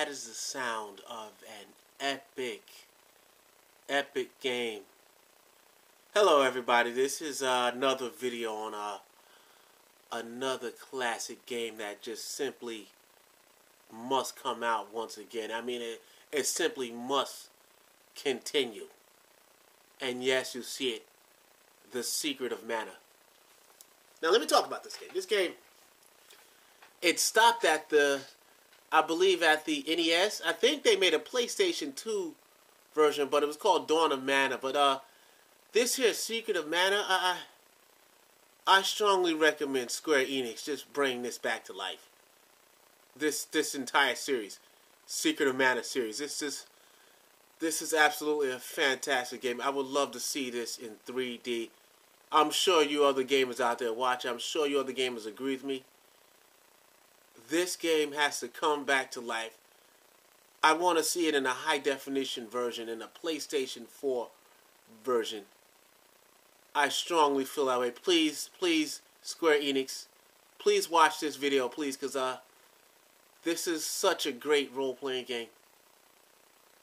that is the sound of an epic game. Hello everybody, this is another video on another classic game that just simply must come out once again. I mean, it simply must continue. And yes, you see it, The Secret of Mana. Now let me talk about this game. This game, it stopped at I believe at the NES. I think they made a PlayStation 2 version, but it was called Dawn of Mana. But this here, Secret of Mana, I strongly recommend Square Enix just bring this back to life. This entire series, Secret of Mana series. This is absolutely a fantastic game. I would love to see this in 3D. I'm sure you other gamers out there watching, I'm sure you other gamers agree with me. This game has to come back to life. I want to see it in a high definition version, in a PlayStation 4 version. I strongly feel that way. Please, Square Enix, please watch this video, please, because this is such a great role-playing game.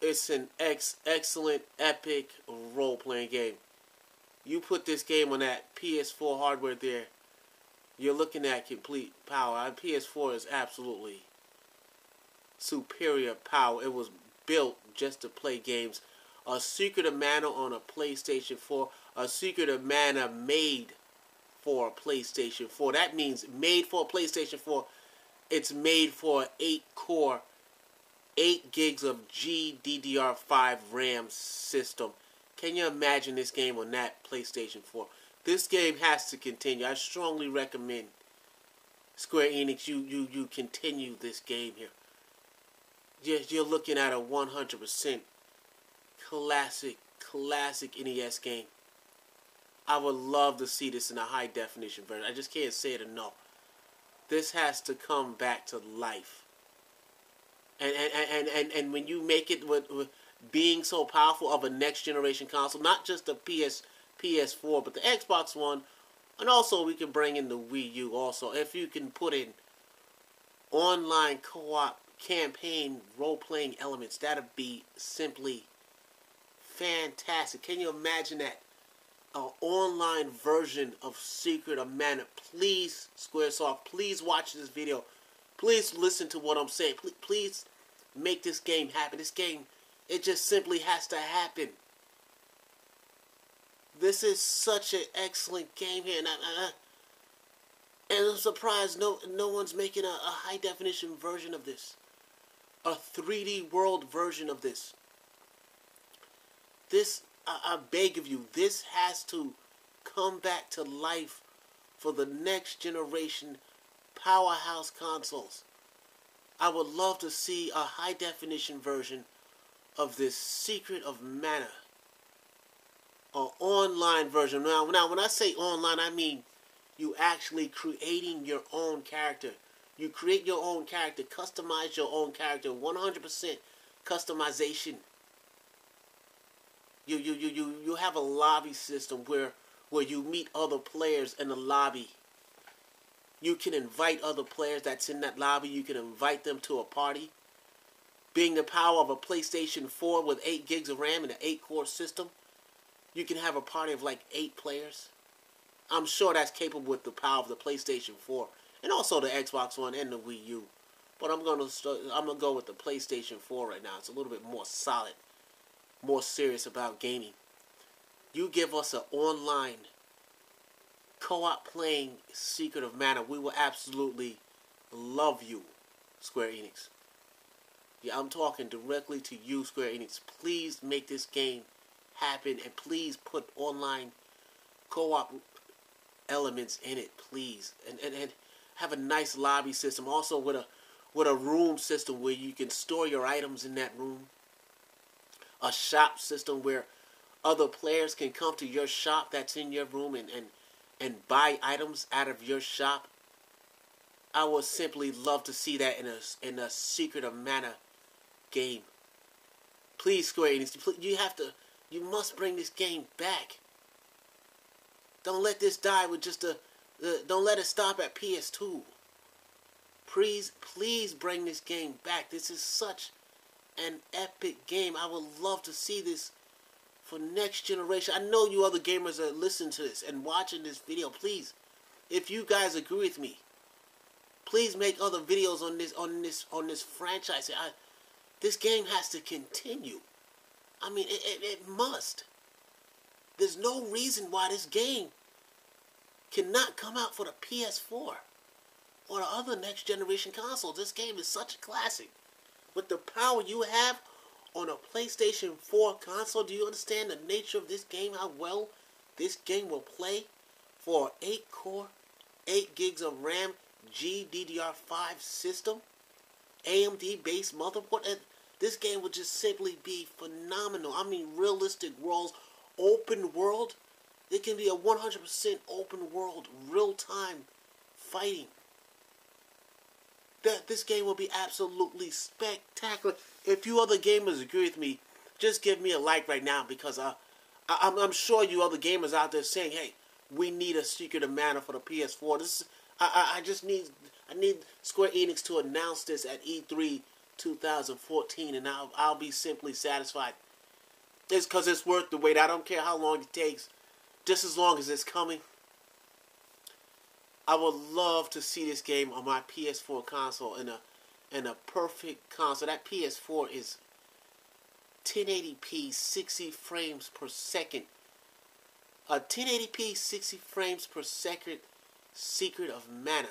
It's an excellent, epic role-playing game. You put this game on that PS4 hardware there, you're looking at complete power. PS4 is absolutely superior power. It was built just to play games. A Secret of Mana on a PlayStation 4. A Secret of Mana made for a PlayStation 4. That means made for a PlayStation 4. It's made for an 8-core, 8 gigs of GDDR5 RAM system. Can you imagine this game on that PlayStation 4? This game has to continue. I strongly recommend Square Enix, you continue this game here. You're looking at a 100% classic NES game. I would love to see this in a high definition version. I just can't say it enough. This has to come back to life. And when you make it with being so powerful of a next generation console, not just the PS4, but the Xbox One, and also we can bring in the Wii U also. If you can put in online co-op campaign role-playing elements, that'd be simply fantastic. Can you imagine that? An online version of Secret of Mana. Please, Squaresoft, please watch this video. Please listen to what I'm saying. Please make this game happen. This game, it just simply has to happen. This is such an excellent game here, and I'm surprised no one's making a high definition version of this, a 3D world version of this. This, I beg of you, this has to come back to life for the next generation powerhouse consoles. I would love to see a high definition version of this Secret of Mana. An online version. Now, when I say online, I mean you actually creating your own character. You create your own character, customize your own character, 100% customization. You have a lobby system where you meet other players in the lobby. You can invite other players that's in that lobby. You can invite them to a party. Being the power of a PlayStation 4 with 8 gigs of RAM and an 8-core system, you can have a party of like 8 players. I'm sure that's capable with the power of the PlayStation 4 and also the Xbox One and the Wii U. But I'm gonna go with the PlayStation 4 right now. It's a little bit more solid, more serious about gaming. You give us an online co-op playing Secret of Mana, we will absolutely love you, Square Enix. Yeah, I'm talking directly to you, Square Enix. Please make this game happen, and please put online co-op elements in it, please, and have a nice lobby system, also with a room system where you can store your items in that room, a shop system where other players can come to your shop that's in your room and buy items out of your shop. I would simply love to see that in a Secret of Mana game. Please, Square Enix, you must bring this game back. Don't let this die with just don't let it stop at PS2. please bring this game back. This is such an epic game. I would love to see this for next generation. I know you other gamers are listening to this and watching this video. Please, if you guys agree with me, please make other videos on this franchise. This game has to continue. I mean, it must. There's no reason why this game cannot come out for the PS4 or the other next generation consoles. This game is such a classic. With the power you have on a PlayStation 4 console, do you understand the nature of this game? How well this game will play for an 8-core, 8 gigs of RAM, GDDR5 system, AMD-based motherboard? This game would just simply be phenomenal. I mean, realistic worlds, open world. It can be a 100% open world, real-time fighting. This game will be absolutely spectacular. If you other gamers agree with me, just give me a like right now, because I'm sure you other gamers out there saying, hey, we need a Secret of Mana for the PS4. I need Square Enix to announce this at E3 2014, and I'll be simply satisfied. It's because it's worth the wait. I don't care how long it takes, just as long as it's coming. I would love to see this game on my PS4 console in a perfect console. That PS4 is 1080p 60 frames per second. A 1080p 60 frames per second Secret of Mana.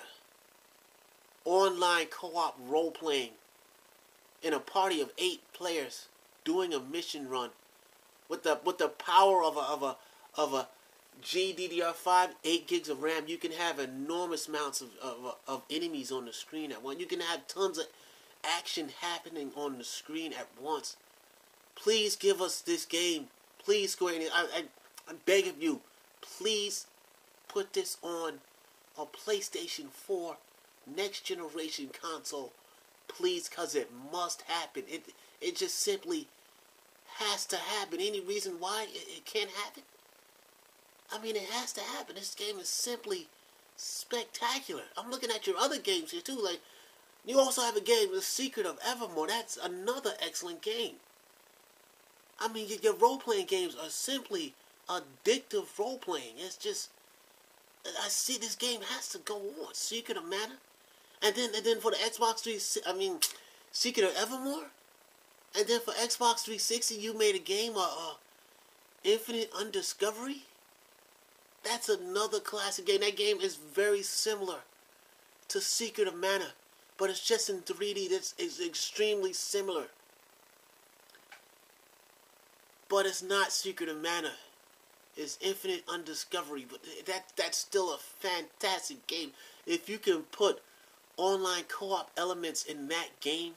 Online co-op role-playing in a party of 8 players doing a mission run with the power of a GDDR5, 8 gigs of RAM. You can have enormous amounts of enemies on the screen at once. You can have tons of action happening on the screen at once. Please give us this game. Please, Square Enix, I beg of you, please put this on a PlayStation 4 next generation console. Please, because it must happen. It just simply has to happen. Any reason why it can't happen? I mean, it has to happen. This game is simply spectacular. I'm looking at your other games here too. Like, you also have a game, The Secret of Evermore. That's another excellent game. I mean, your role-playing games are simply addictive role-playing. It's just, I see this game has to go on. Secret of Mana, and then for the Xbox 360, I mean, Secret of Evermore, and then for Xbox 360, you made a game, Infinite Undiscovery. That's another classic game. That game is very similar to Secret of Mana, but it's just in 3D. It's extremely similar. But it's not Secret of Mana. It's Infinite Undiscovery. But that's still a fantastic game. If you can put online co-op elements in that game,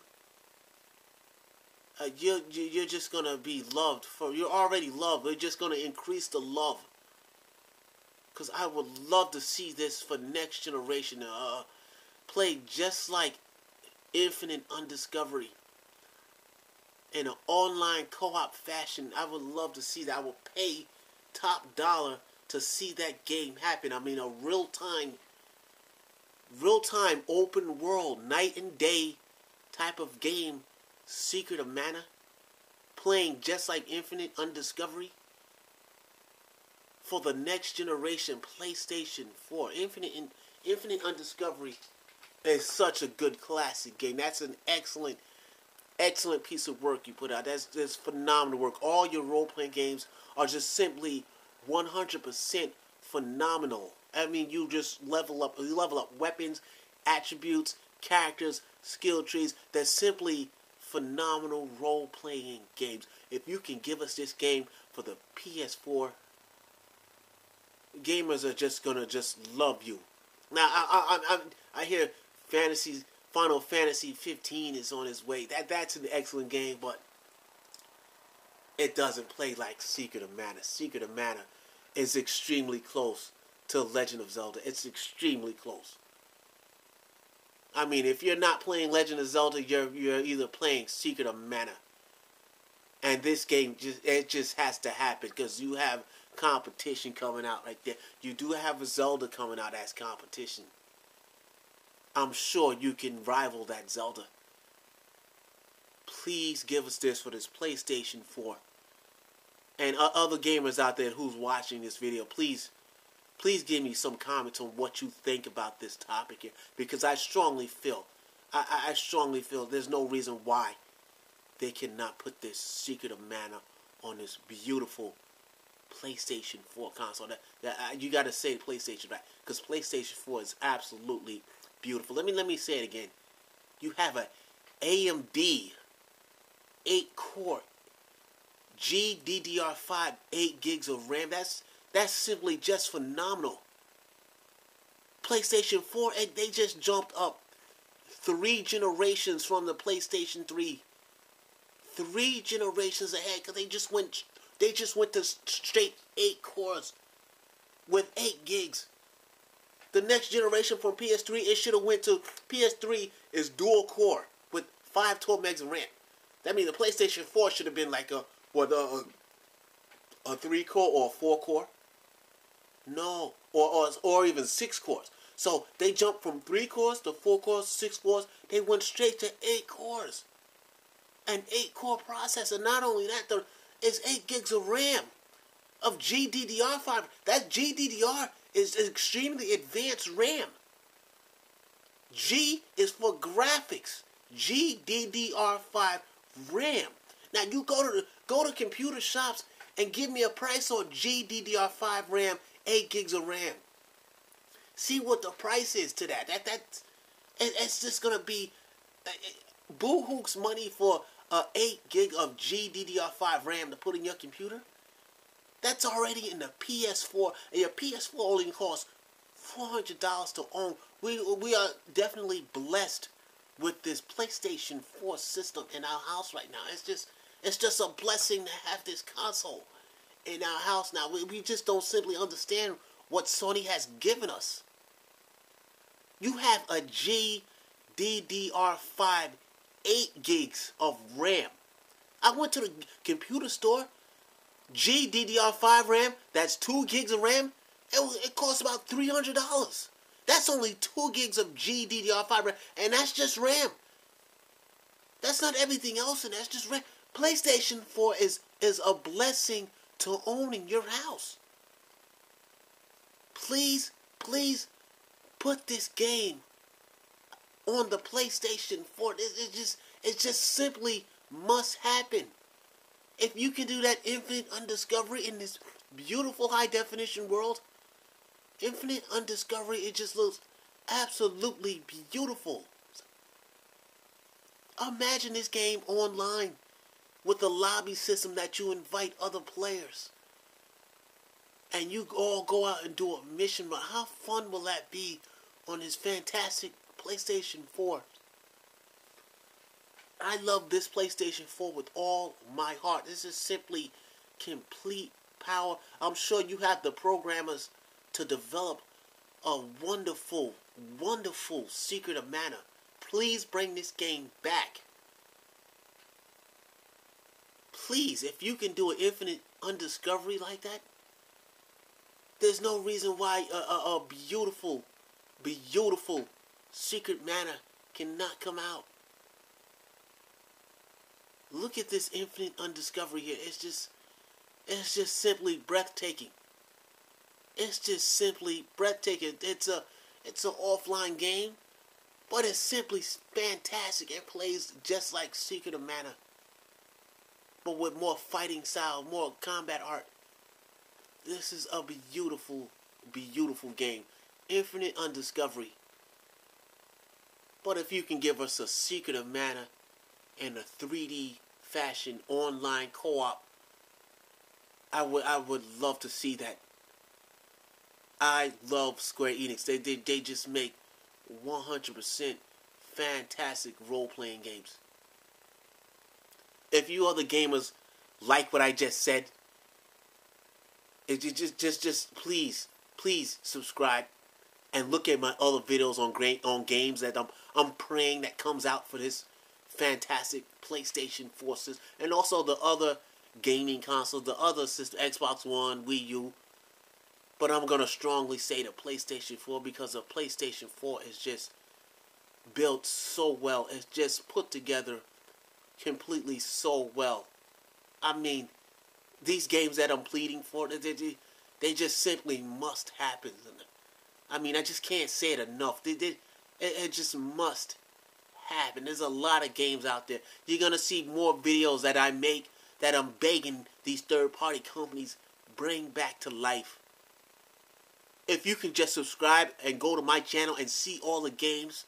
you're just gonna be loved. You're already loved. You're just gonna increase the love. Because I would love to see this for next generation. Play just like Infinite Undiscovery in an online co-op fashion. I would love to see that. I would pay top dollar to see that game happen. I mean, a real-time open world, night and day type of game, Secret of Mana, playing just like Infinite Undiscovery for the next generation PlayStation 4. Infinite Undiscovery is such a good classic game. That's an excellent piece of work you put out. That's phenomenal work. All your role-playing games are just simply 100% phenomenal. I mean, you just level up weapons, attributes, characters, skill trees. They're simply phenomenal role-playing games. If you can give us this game for the PS4, gamers are just gonna love you. Now, I hear Final Fantasy 15 is on its way. That's an excellent game, but it doesn't play like Secret of Mana. Secret of Mana is extremely close to Legend of Zelda. It's extremely close. I mean, if you're not playing Legend of Zelda, you're either playing Secret of Mana. And this game just has to happen, because you have competition coming out right there. You do have a Zelda coming out as competition. I'm sure you can rival that Zelda. Please give us this for this PlayStation 4. And other gamers out there who's watching this video, please give me some comments on what you think about this topic here. Because I strongly feel there's no reason why they cannot put this Secret of Mana on this beautiful PlayStation 4 console. You got to say PlayStation, right? Because PlayStation 4 is absolutely beautiful. Let me say it again. You have a AMD 8-core GDDR5 8 gigs of RAM. That's simply just phenomenal. PlayStation 4, they just jumped up 3 generations from the PlayStation 3. 3 generations ahead, because they just went to straight 8 cores with 8 gigs. The next generation from PS3, it should have went to PS3 is dual core with 512 megs of RAM. That means the PlayStation 4 should have been like a 3-core or a 4-core. No, or even 6 cores. So they jumped from 3 cores to 4 cores, 6 cores. They went straight to 8 cores. An 8-core processor. Not only that, it's 8 gigs of RAM of GDDR5. That GDDR is extremely advanced RAM. G is for graphics. GDDR5 RAM. Now you go to computer shops and give me a price on GDDR5 RAM, 8 gigs of RAM. See what the price is to that. It's just gonna be boo-hooks money for 8 gig of GDDR5 RAM to put in your computer. That's already in the PS4, and your PS4 only costs $400 to own. We are definitely blessed with this PlayStation 4 system in our house right now. It's just a blessing to have this console in our house now. We just don't simply understand what Sony has given us. You have a GDDR5 8 gigs of RAM. I went to the computer store. GDDR5 RAM, that's 2 gigs of RAM. It costs about $300. That's only 2 gigs of GDDR5 RAM, and that's just RAM. That's not everything else, and that's just RAM. PlayStation 4 is a blessing to own in your house. Please put this game on the PlayStation 4. It just simply must happen. If you can do that Infinite Undiscovery in this beautiful high definition world, Infinite Undiscovery, it just looks absolutely beautiful. Imagine this game online with a lobby system that you invite other players. And you all go out and do a mission. But how fun will that be on this fantastic PlayStation 4? I love this PlayStation 4 with all my heart. This is simply complete power. I'm sure you have the programmers to develop a wonderful, wonderful Secret of Mana. Please bring this game back. Please, if you can do an Infinite Undiscovery like that, there's no reason why a beautiful, beautiful Secret Mana cannot come out. Look at this Infinite Undiscovery here. It's just simply breathtaking. It's just simply breathtaking. It's an offline game, but it's simply fantastic. It plays just like Secret of Mana, but with more fighting style, more combat art. This is a beautiful, beautiful game. Infinite Undiscovery. But if you can give us a Secret of Mana in a 3D fashion online co-op, I would love to see that. I love Square Enix. They just make 100% fantastic role-playing games. If you other gamers like what I just said, just please subscribe and look at my other videos on games that I'm praying that comes out for this fantastic PlayStation 4 system, and also the other gaming consoles, the other system, Xbox One, Wii U. But I'm gonna strongly say the PlayStation 4, because the PlayStation 4 is just built so well. It's just put together completely so well. I mean, these games that I'm pleading for, they just simply must happen. I mean, I just can't say it enough. It just must happen. There's a lot of games out there. You're going to see more videos that I make that I'm begging these third-party companies bring back to life. If you can just subscribe and go to my channel and see all the games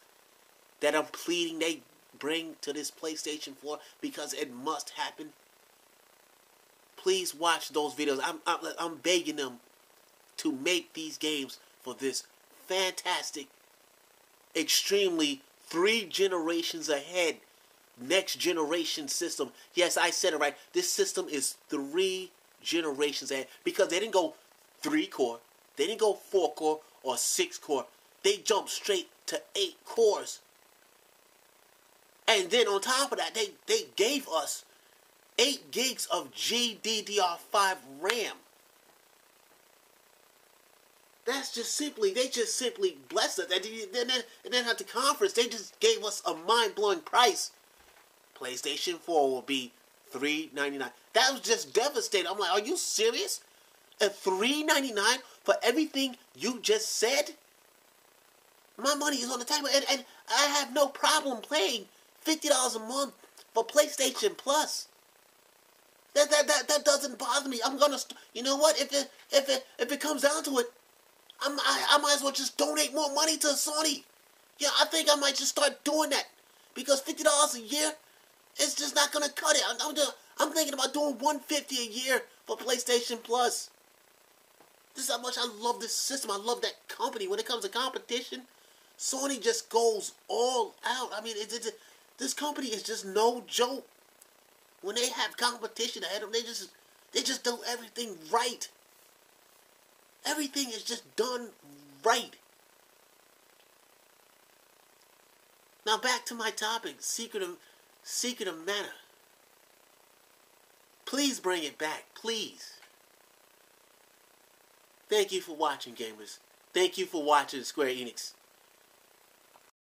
that I'm pleading they bring to this PlayStation 4, because it must happen. Please watch those videos. I'm begging them to make these games for this fantastic, extremely 3 generations ahead, next generation system. Yes, I said it right. This system is 3 generations ahead, because they didn't go 3-core, they didn't go 4-core or 6-core. They jumped straight to 8 cores. And then on top of that, they gave us 8 gigs of GDDR5 RAM. That's just simply, they just simply blessed us. And then at the conference, they just gave us a mind-blowing price. PlayStation 4 will be $399. That was just devastating. I'm like, are you serious? At $399 for everything you just said? My money is on the table, and I have no problem paying $50 a month for PlayStation Plus. That doesn't bother me. I'm gonna, you know what? If it comes down to it, I might as well just donate more money to Sony. Yeah, I think I might just start doing that, because $50 a year, it's just not gonna cut it. I'm thinking about doing $150 a year for PlayStation Plus. This is how much I love this system. I love that company. When it comes to competition, Sony just goes all out. I mean, this company is just no joke. When they have competition ahead of them, they just do everything right. Everything is just done right. Now back to my topic, Secret of Mana. Please bring it back, please. Thank you for watching, gamers. Thank you for watching Square Enix.